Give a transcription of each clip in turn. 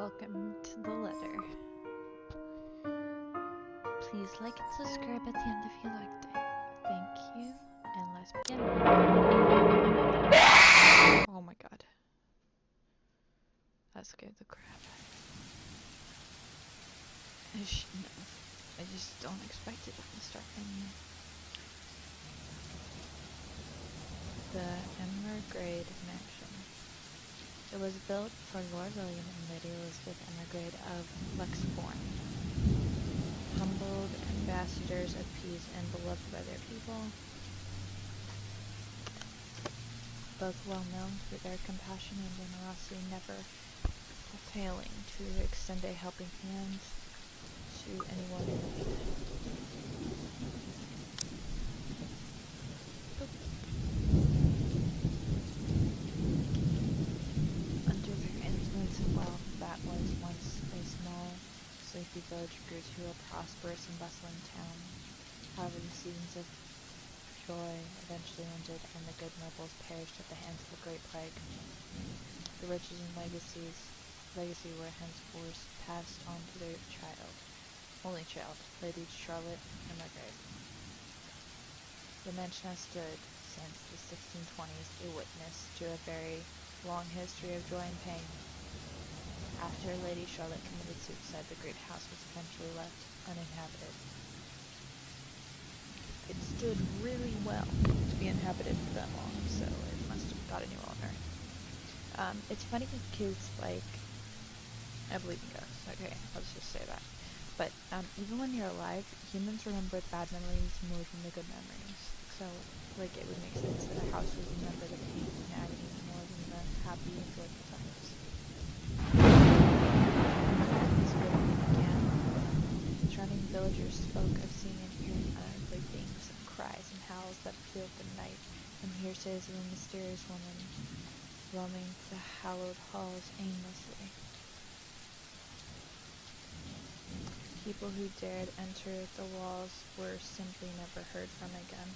Welcome to the letter. Please like and subscribe at the end if you liked it. Thank you, and let's begin. Oh my god. That scared the crap out of me. No, I just don't expect it to start raining. The Gingerbread Mansion. It was built for Lord William and Lady Elizabeth Gingerbread of Luxembourg, humbled ambassadors of peace and beloved by their people, both well known for their compassion and generosity, never failing to extend a helping hand to anyone in need. That was once a small, sleepy village grew to a prosperous and bustling town. However, the seasons of joy eventually ended, and the good nobles perished at the hands of the Great Plague. The riches and legacy were henceforth passed on to their only child, Lady Charlotte Gingerbread. The mansion has stood since the 1620s, a witness to a very long history of joy and pain. After Lady Charlotte committed suicide, the great house was eventually left uninhabited. It stood really well to be inhabited for that long, so it must have got a new owner. It's funny because, like, I believe in ghosts, okay, let's just say that. But, even when you're alive, humans remember the bad memories more than the good memories. So, like, it would make sense that a house would remember the pain and agony more than the happy and joyful times. Surrounding villagers spoke of seeing and hearing unearthly things, cries and howls that filled the night, and hearsays of a mysterious woman roaming the hallowed halls aimlessly. People who dared enter the walls were simply never heard from again.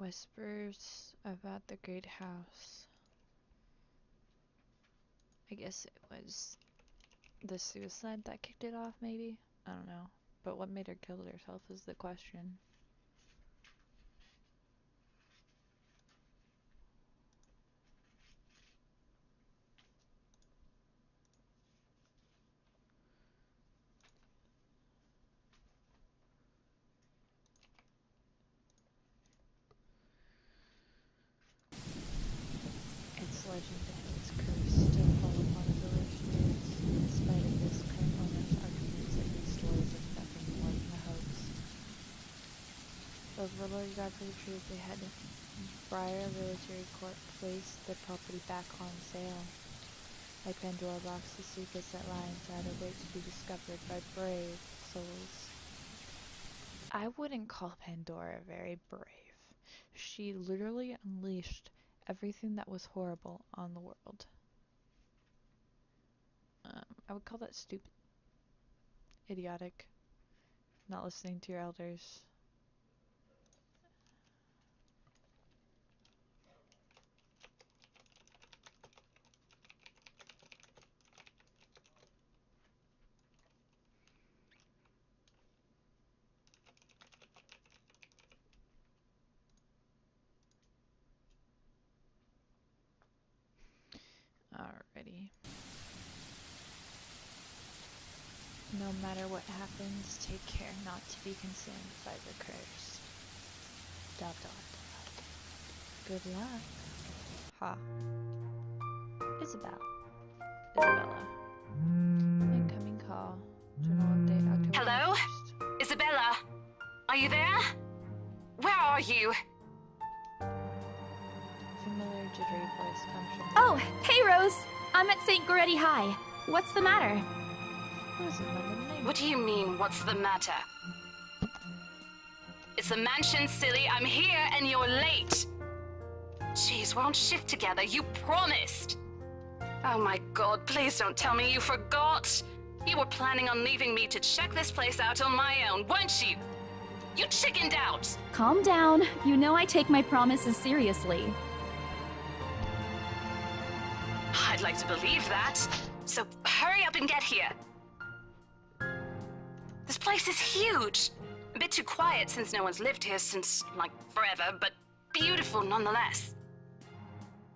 Whispers about the great house. I guess it was the suicide that kicked it off, maybe? I don't know. But what made her kill herself is the question. Its legend and its curse still fall upon the village news. In spite of this, current owners are convinced that these stories are nothing more than a hoax. Those were Lord God for the truth. They had Briar Military Court placed the property back on sale. Like Pandora box, the secrets that lie inside await to be discovered by brave souls. I wouldn't call Pandora very brave. She literally unleashed everything that was horrible on the world. I would call that stupid. Idiotic. Not listening to your elders. Alrighty. No matter what happens, take care not to be consumed by the curse. ... Good luck. Ha. Isabella. Incoming call. Journal update October Hello? 1st. Isabella? Are you there? where are you? Familiar jittery voice comes from the Oh, room. hey Rose! I'm at St. Goretti High. What's the matter? Who's in London name? What do you mean, what's the matter? It's the mansion, silly. I'm here and you're late. Jeez, we're on shift together. You promised. Oh my god, please don't tell me you forgot. You were planning on leaving me to check this place out on my own, weren't you? You chickened out. Calm down. You know I take my promises seriously. I'd like to believe that. So hurry up and get here. This place is huge. A bit too quiet since no one's lived here since, like, forever, but beautiful nonetheless.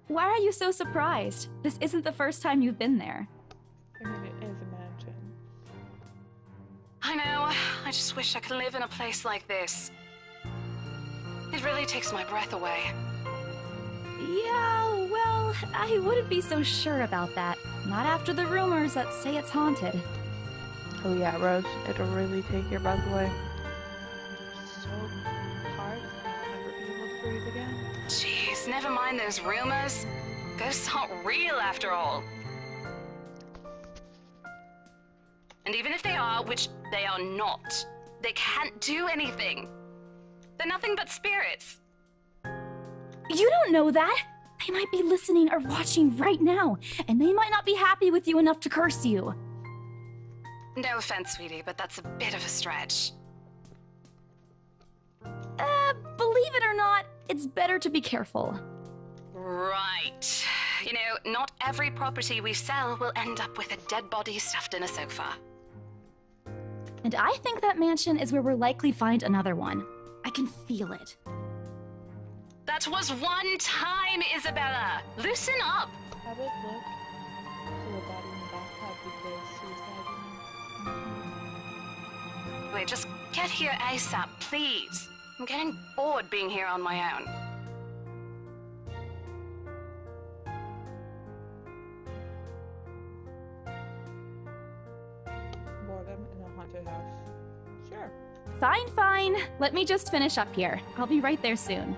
Why are you so surprised? This isn't the first time you've been there. I mean, it is a mansion. I know. I just wish I could live in a place like this. It really takes my breath away. Yeah, well, I wouldn't be so sure about that. Not after the rumors that say it's haunted. Oh yeah, Rose, it'll really take your breath away. So hard I'll never be able to breathe again. Jeez, never mind those rumors. Ghosts aren't real after all. And even if they are, which they are not, they can't do anything. They're nothing but spirits. You don't know that! They might be listening or watching right now, and they might not be happy with you enough to curse you. No offense, sweetie, but that's a bit of a stretch. Believe it or not, it's better to be careful. Right. You know, not every property we sell will end up with a dead body stuffed in a sofa. And I think that mansion is where we'll likely find another one. I can feel it. That was one time, Isabella! Loosen up! I would look for the body in the bathtub because suicide. Wait, just get here ASAP, please. I'm getting bored being here on my own. Boredom in a haunted house. Sure. Fine, fine. Let me just finish up here. I'll be right there soon.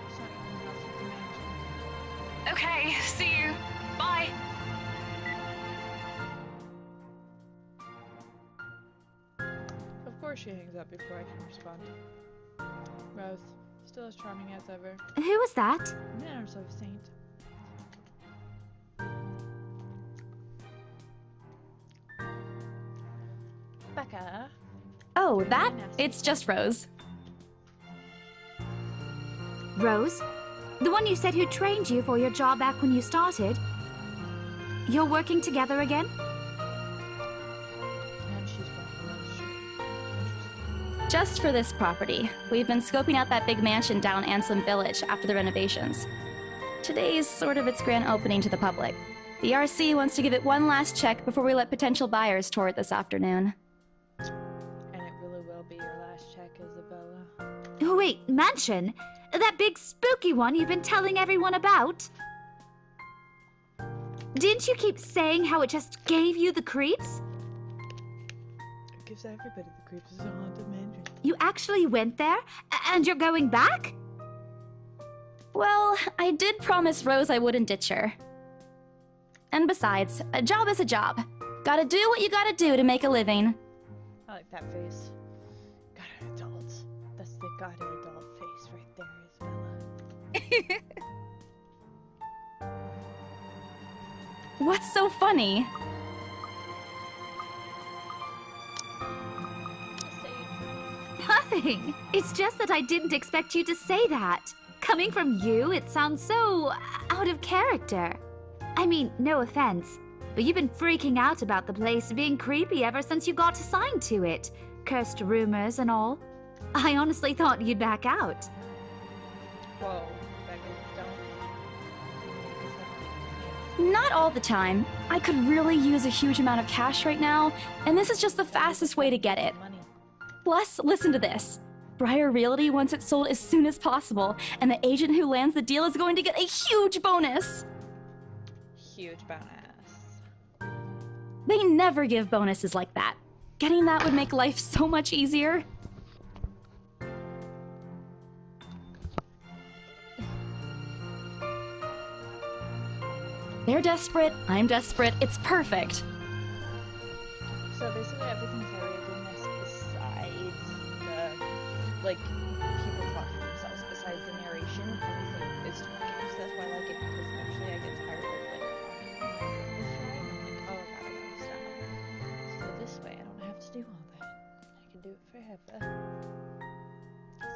It's not even a house, it's a mansion. Okay, see you. Bye. Of course she hangs up before I can respond. Rose, still as charming as ever. Who was that? Manners of a saint. Becca. Oh, that? It's just Rose. Rose? The one you said who trained you for your job back when you started? You're working together again? And she's wearing a red shirt. Interesting. Just for this property. We've been scoping out that big mansion down Ansem Village after the renovations. Today's sort of its grand opening to the public. The RC wants to give it one last check before we let potential buyers tour it this afternoon. And it really will be your last check, Isabella. Oh, wait, mansion? That big spooky one you've been telling everyone about? Didn't you keep saying how it just gave you the creeps? It gives everybody the creeps. It's a haunted mansion. You actually went there? And you're going back? Well, I did promise Rose I wouldn't ditch her. And besides, a job is a job. Gotta do what you gotta do to make a living. I like that face. Got an adult. That's the got an adult face right there, Isabella. What's so funny? Nothing. It's just that I didn't expect you to say that. Coming from you, it sounds so out of character. I mean, no offense, but you've been freaking out about the place being creepy ever since you got assigned to it. Cursed rumors and all. I honestly thought you'd back out. Whoa, Becca, don't. Not all the time. I could really use a huge amount of cash right now, and this is just the fastest way to get it. Money. Plus, listen to this. Briar Realty wants it sold as soon as possible, and the agent who lands the deal is going to get a huge bonus! Huge bonus. They never give bonuses like that. Getting that would make life so much easier. They're desperate, I'm desperate, it's perfect. So basically everything's narrated in this besides the, like, people talking to themselves, besides the narration, everything is talking. So that's why I like it, because eventually I get tired of, like, talking. I'm like, oh god, I gotta stop. So this way I don't have to do all that. I can do it forever.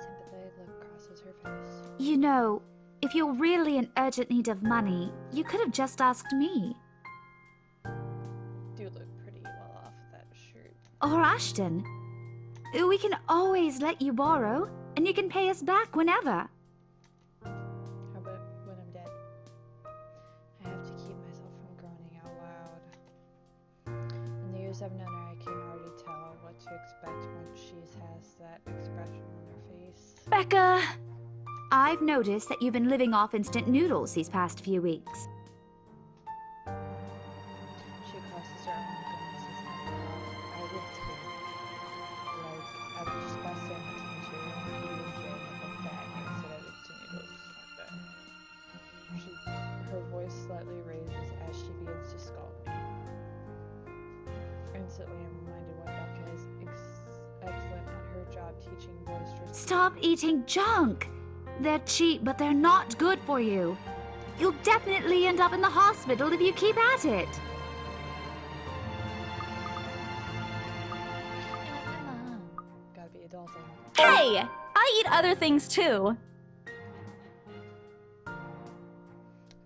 Sympathetic look crosses her face. You know, if you're really in urgent need of money, you could have just asked me. Do look pretty well off with that shirt. Or Ashton. We can always let you borrow, and you can pay us back whenever. How about when I'm dead? I have to keep myself from groaning out loud. In the years I've known her, I can already tell what to expect once she has that expression on her face. Becca! I've noticed that you've been living off instant noodles these past few weeks. She crosses her arm and glances at the clock. I would too. Like, I would just buy sandwiches and PB&J and a bag instead of instant noodles like that. Her voice slightly raises as she begins to scold me. Instantly, I'm reminded why Becca is excellent at her job teaching boisterous. Stop eating junk! They're cheap, but they're not good for you. You'll definitely end up in the hospital if you keep at it. Gotta be adulting. Hey! I eat other things too.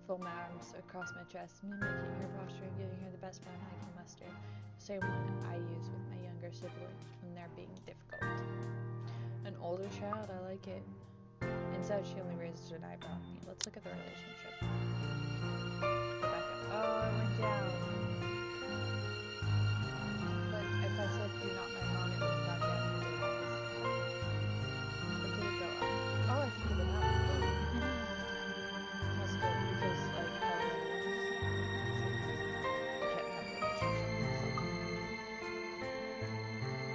Full my arms across my chest, mimicking her posture and giving her the best fun I can muster. Same one I use with my younger siblings when they're being difficult. An older child, I like it. Instead, she only raises an eyebrow at me. Let's look at the relationship. Rebecca. Oh, it went down. But if I said you're not my mom, it would have gone down anyways. Or did it go up? Oh, I think it went up. That's good, because, like, how the other ones, you can't have a relationship.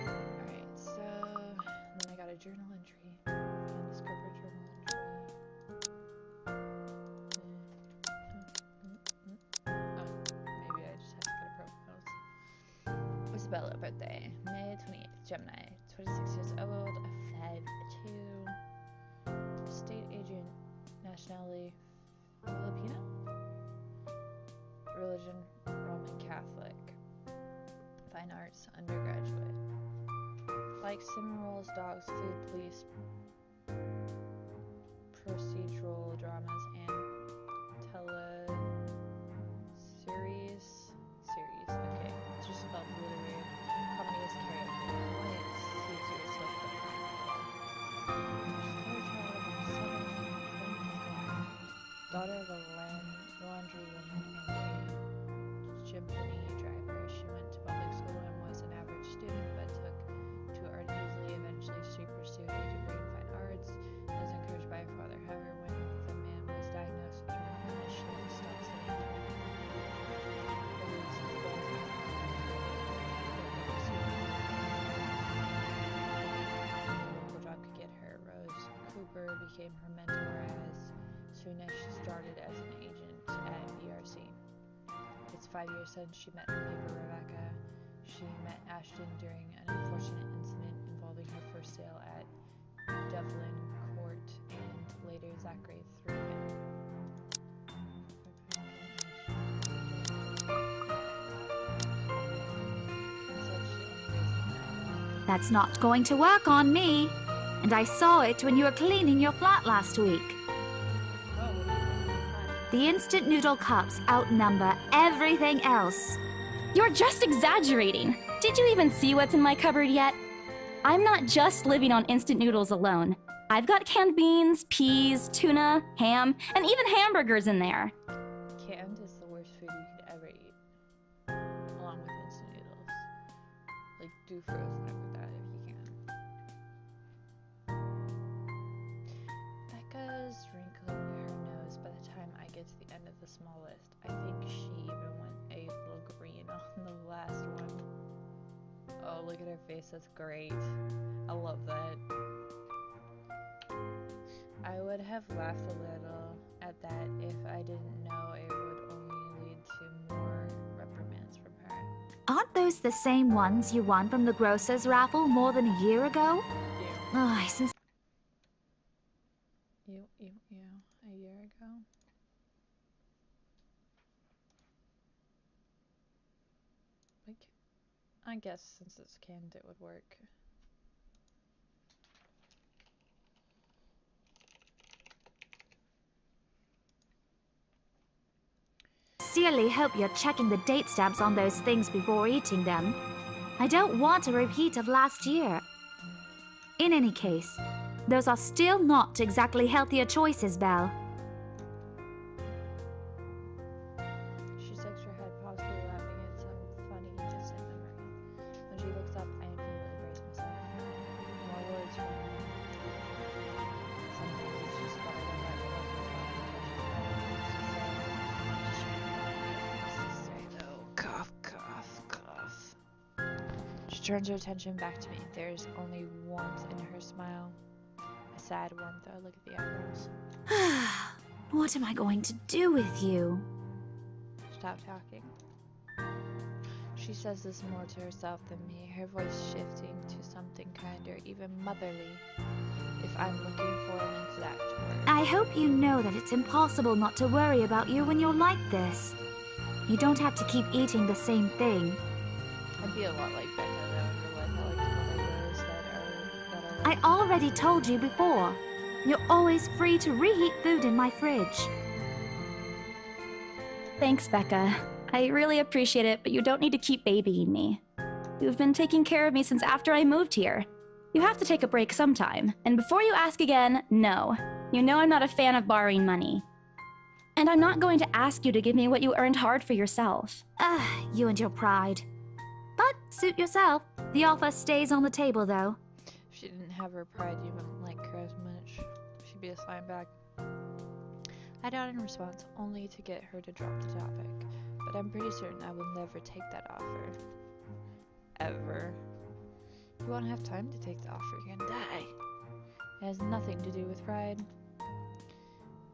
Alright, so, then I got a journal entry. Undiscovered journal entry. Maybe I just have to go to profiles. Isabella, birthday, May 28th, Gemini, 26 years old, 5'2", state agent, nationality, Filipino, religion, Roman Catholic, fine arts, undergraduate, likes cinnamon rolls, dogs, food, police, procedural dramas, and series. Okay, it's just spelled really weird. Comedy is karaoke. What? Series with the daughter of a laundry woman and a chimney driver. She went to public school and was an average student, but took to art easily. Eventually, she pursued a degree in fine arts. Was encouraged by her father. However, when the man was diagnosed with pneumonia, she had to stop studying. Local job could get her. Rose Cooper became her mentor as soon as she started as an agent at ERC. It's 5 years since she met her neighbor Rebecca. She met Ashton during an unfortunate incident involving her first sale at Devlin Court, and later Zachary threw him. That's not going to work on me. And I saw it when you were cleaning your flat last week. The instant noodle cups outnumber everything else. You're just exaggerating. Did you even see what's in my cupboard yet? I'm not just living on instant noodles alone. I've got canned beans, peas, tuna, ham, and even hamburgers in there. Canned is the worst food you could ever eat, along with instant noodles. Like, do frozen it with that if you can. Becca's wrinkling her nose. By the time I get to the end of the small list, I think she even went a little green on the last one. Oh, look at her face. That's great. I love that. I would have laughed a little at that if I didn't know it would only Aren't those the same ones you won from the grocer's raffle more than a year ago? Oh, I sincerely A year ago? Like, I guess since it's canned, it would work. hope you're checking the date stamps on those things before eating them. I don't want a repeat of last year. In any case, those are still not exactly healthier choices, Belle. She shakes her head, possibly laughing at some funny distant memory. When she looks up, I immediately brace myself. More words from her. Sometimes it's just better to let go of the to say though. Cough, cough, cough. She turns her attention back to me. There's only warmth in her smile. A sad warmth though. Look at the eyebrows. What am I going to do with you? Stop talking. She says this more to herself than me, her voice shifting to something kinder, even motherly, if I'm looking for an exact word. I hope you know that it's impossible not to worry about you when you're like this. You don't have to keep eating the same thing. I'd be a lot like Becca though in real life. I like to put ideas that are I already told you before. You're always free to reheat food in my fridge. Thanks, Becca. I really appreciate it, but you don't need to keep babying me. You've been taking care of me since after I moved here. You have to take a break sometime. And before you ask again, no. You know I'm not a fan of borrowing money. And I'm not going to ask you to give me what you earned hard for yourself. You and your pride. But suit yourself. The offer stays on the table, though. If she didn't have her pride, you wouldn't like her as much. She'd be a slime bag. I doubt in response, only to get her to drop the topic. But I'm pretty certain I will never take that offer. Ever. You won't have time to take the offer, you're gonna die. It has nothing to do with pride.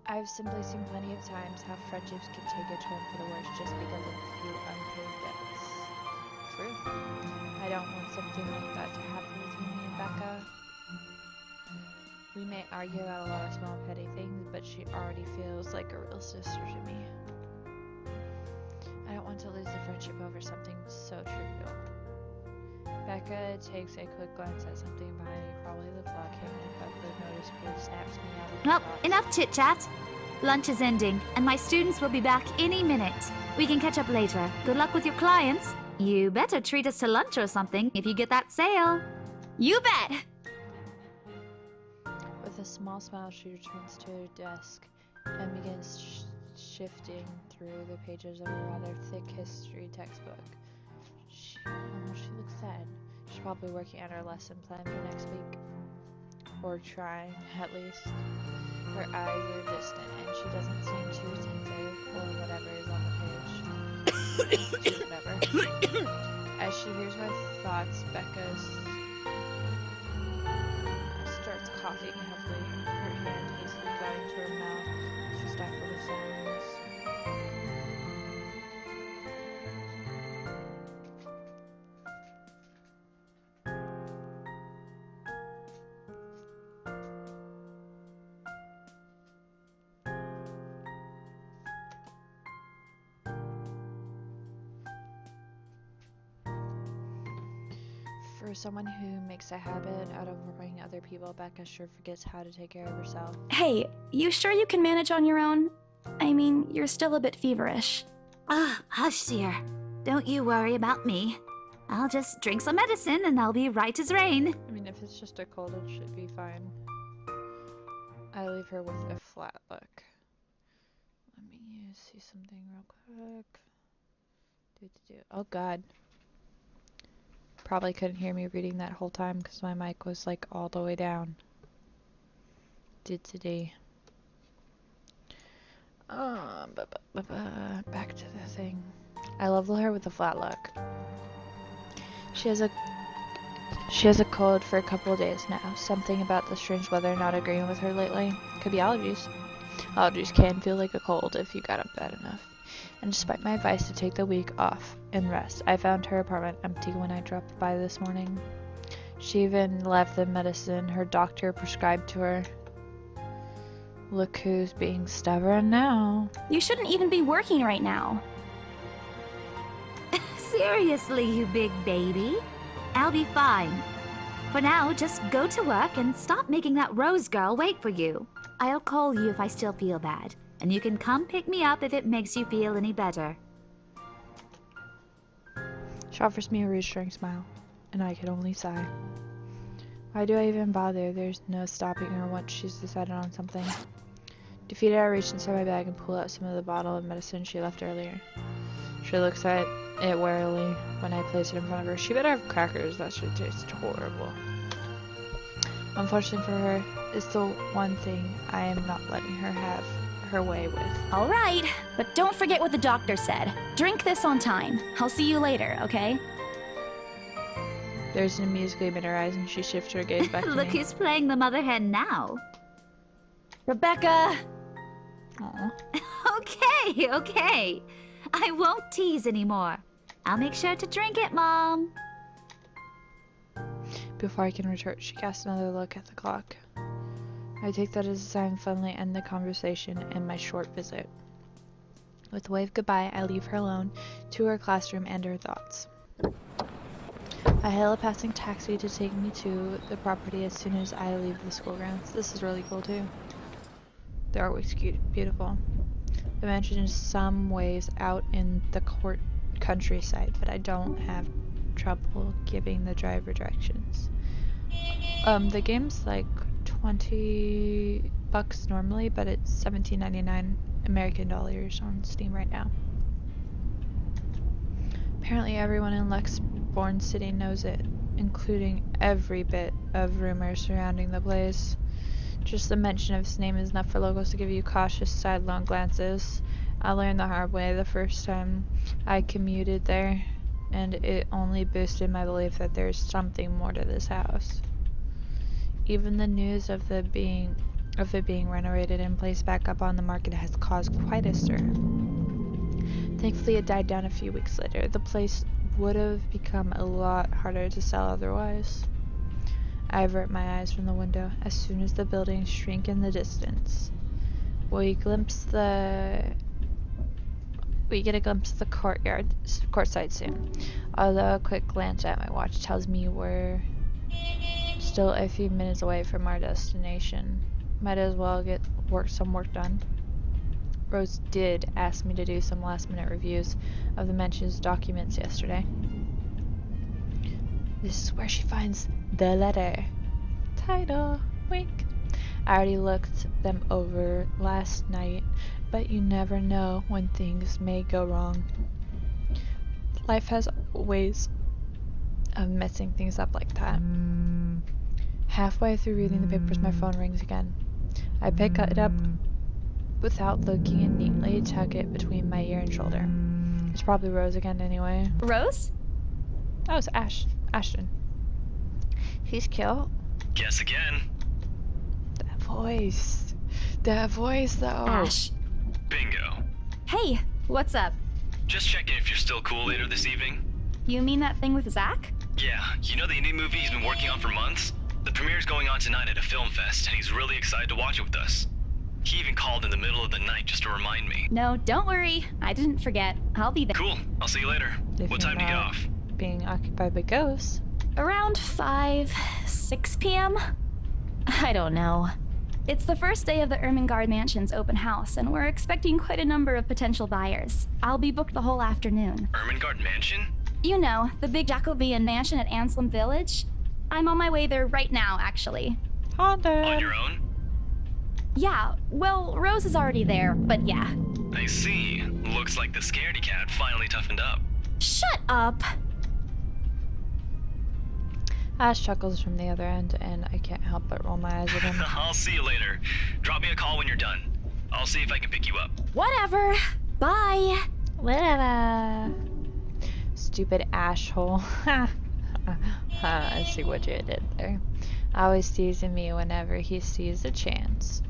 I've simply seen plenty of times how friendships can take a turn for the worse just because of a few unpaid debts. True. I don't want something like that to happen between me and Becca. We may argue about a lot of small petty things, but she already feels like a real sister to me. I don't want to lose the friendship over something so trivial. Becca takes a quick glance at something behind me, probably the clock hanging above the notice board snaps me out of Well, my thoughts. enough chit-chat. Lunch is ending, and my students will be back any minute. We can catch up later. Good luck with your clients. You better treat us to lunch or something if you get that sale. You bet! With a small smile, she returns to her desk and begins shifting through the pages of a rather thick history textbook. She looks sad. She's probably working on her lesson plan for next week. Or trying, at least. Her eyes are distant, and she doesn't seem too attentive or whatever is on the page. Whatever. As she hears my thoughts, Becca starts coughing heavily, her hand hastily going to her mouth to stifle the sounds. For someone who makes a habit out of worrying other people, Becca sure forgets how to take care of herself. Hey, you sure you can manage on your own? I mean, you're still a bit feverish. Hush, dear. Don't you worry about me. I'll just drink some medicine and I'll be right as rain. I mean, if it's just a cold, it should be fine. I leave her with a flat look. Let me see something real quick. Oh god. Probably couldn't hear me reading that whole time because my mic was like all the way down. Back to the thing. I level her with a flat look. She has a cold for a couple of days now. Something about the strange weather not agreeing with her lately. Could be allergies. Allergies can feel like a cold if you got up bad enough. and despite my advice to take the week off and rest, I found her apartment empty when I dropped by this morning. She even left the medicine her doctor prescribed to her. Look who's being stubborn now. You shouldn't even be working right now. Seriously, you big baby. I'll be fine. For now, just go to work and stop making that Rose girl wait for you. I'll call you if I still feel bad, and you can come pick me up if it makes you feel any better. She offers me a reassuring smile, and I can only sigh. Why do I even bother? There's no stopping her once she's decided on something. Defeated, I reach inside my bag and pull out some of the bottle of medicine she left earlier. She looks at it warily when I place it in front of her. She better have crackers. That should taste horrible. Unfortunately for her, it's the one thing I am not letting her have her way with. All right, but don't forget what the doctor said. Drink this on time. I'll see you later, okay? There's an amused gleam in her eyes, and she shifts her gaze back to Look me. who's playing the mother hen now. Rebecca! Aw. Okay. I won't tease anymore. I'll make sure to drink it, Mom. Before I can retort, she casts another look at the clock. I take that as a sign to finally end the conversation and my short visit. With a wave goodbye, I leave her alone to her classroom and her thoughts. I hail a passing taxi to take me to the property as soon as I leave the school grounds. This is really cool too. The artwork's cute, beautiful. The mansion is some ways out in the countryside, but I don't have trouble giving the driver directions. The game's like $20 normally, but it's $17.99 American dollars on Steam right now. Apparently everyone in Luxbourne City knows it, including every bit of rumors surrounding the place. Just the mention of its name is enough for locals to give you cautious sidelong glances. I learned the hard way the first time I commuted there, and it only boosted my belief that there's something more to this house. Even the news of it being renovated and placed back up on the market has caused quite a stir. Thankfully, it died down a few weeks later. The place would have become a lot harder to sell otherwise. I avert my eyes from the window as soon as the buildings shrink in the distance. We get a glimpse of the courtside soon. Although a quick glance at my watch tells me we're still a few minutes away from our destination. Might as well get some work done. Rose did ask me to do some last-minute reviews of the mansion's documents yesterday. This is where she finds the letter. Title. Wink. I already looked them over last night, but you never know when things may go wrong. Life has ways of messing things up like that. Halfway through reading the papers, my phone rings again. I pick it up without looking and neatly tuck it between my ear and shoulder. It's probably Rose again anyway. Rose? Oh, it's Ashton. He's cute. Guess again. That voice though. Ash. Bingo. Hey, what's up? Just checking if you're still cool later this evening. You mean that thing with Zach? Yeah, you know the indie movie he's been working on for months? The premiere's going on tonight at a film fest, and he's really excited to watch it with us. He even called in the middle of the night just to remind me. No, don't worry. I didn't forget. I'll be there. Cool, I'll see you later. If What you're time do you get not off? Being occupied by ghosts. Around 6 p.m.? I don't know. It's the first day of the Ermengarde Mansion's open house, and we're expecting quite a number of potential buyers. I'll be booked the whole afternoon. Ermengarde Mansion? You know, the big Jacobean mansion at Anselm Village. I'm on my way there right now, actually. Haunted. On your own? Yeah, well, Rose is already there, but yeah. I see. Looks like the scaredy cat finally toughened up. Shut up! Ash chuckles from the other end, and I can't help but roll my eyes at him. I'll see you later. Drop me a call when you're done. I'll see if I can pick you up. Whatever. Bye. Whatever. Stupid asshole. I see what you did there. Always teasing me whenever he sees a chance.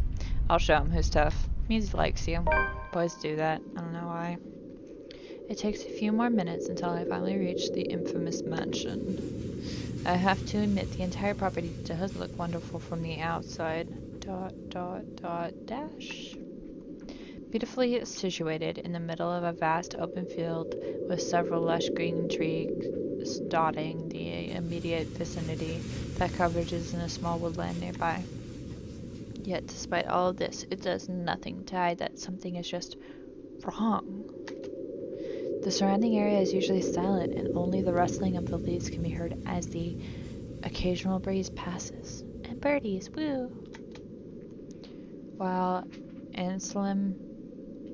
I'll show him who's tough. Means he likes you. Boys do that. I don't know why. It takes a few more minutes until I finally reach the infamous mansion. I have to admit, the entire property does look wonderful from the outside. Dash. Beautifully situated in the middle of a vast open field with several lush green trees dotting the immediate vicinity, that coverage is in a small woodland nearby. Yet, despite all of this, it does nothing to hide that something is just wrong. The surrounding area is usually silent, and only the rustling of the leaves can be heard as the occasional breeze passes. And birdies, woo! While Anselm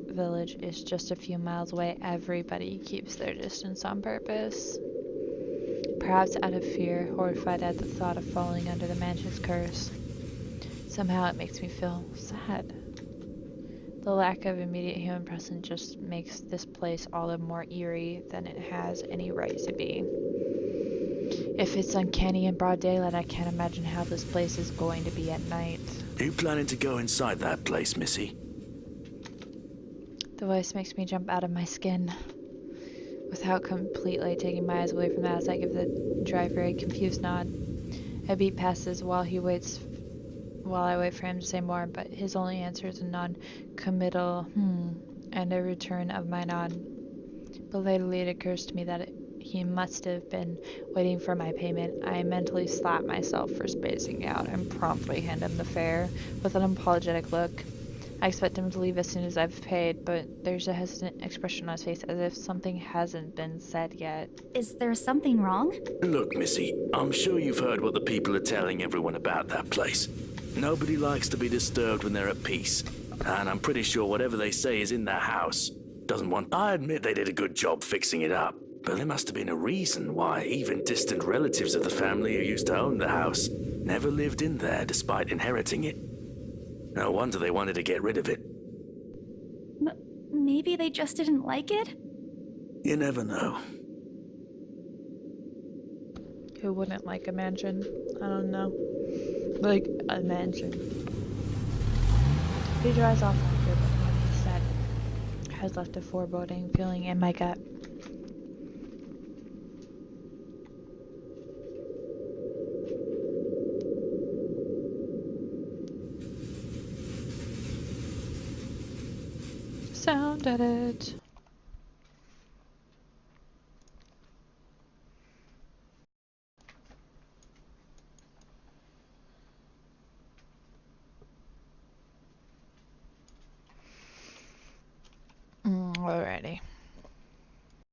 Village is just a few miles away, everybody keeps their distance on purpose. Perhaps out of fear, horrified at the thought of falling under the mansion's curse. Somehow it makes me feel sad. The lack of immediate human presence just makes this place all the more eerie than it has any right to be. If it's uncanny in broad daylight, I can't imagine how this place is going to be at night. Are you planning to go inside that place, Missy? The voice makes me jump out of my skin. Without completely taking my eyes away from the house, I give the driver a confused nod. A beat passes while I wait for him to say more, but his only answer is a non-committal and a return of my nod. Belatedly, it occurs to me that he must have been waiting for my payment. I mentally slap myself for spacing out and promptly hand him the fare with an apologetic look. I expect him to leave as soon as I've paid, but there's a hesitant expression on his face as if something hasn't been said yet. Is there something wrong? Look, Missy, I'm sure you've heard what the people are telling everyone about that place. Nobody likes to be disturbed when they're at peace, and I'm pretty sure whatever they say is in that house. I admit they did a good job fixing it up, but there must have been a reason why even distant relatives of the family who used to own the house never lived in there despite inheriting it. No wonder they wanted to get rid of it. Maybe they just didn't like it? You never know. Who wouldn't like a mansion? I don't know. Like a mansion. He dries off after, but what he said has left a foreboding feeling in my gut. Sound edit. Alrighty.